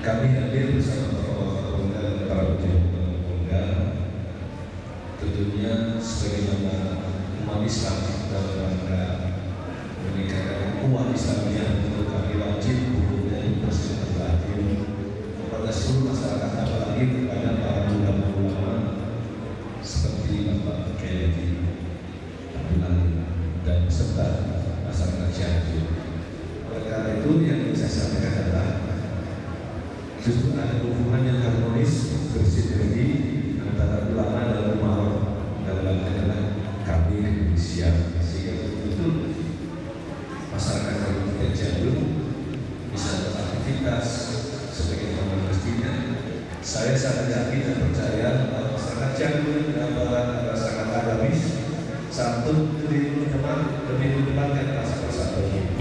kami hadir bersama tokoh-tokoh Bunda dan para pejuang-pejuang tentunya sebagaimana umat Islam dalam rangka meningkatkan umat Islamnya, tentu kami wajib mempunyai bersilaturahim kepada seluruh masyarakat, apalagi kepada para ulama-ulama seperti Bapak Kiai Abdul Alim dan beserta masyarakat Cianjur. Oleh karena itu yang ingin saya sampaikan adalah justru ada hubungan yang harmonis bersinergi antara ulama dan umat dalam adalah kami Indonesia, sehingga betul-betul masyarakat Kabupaten Cianjur bisa beraktivitas sebagaimana mestinya. Saya sangat yakin dan percaya bahwa masyarakat Cianjur adalah sangat agamis, santun, lebih menyebar, lebih menyebarkan rasa persatuan.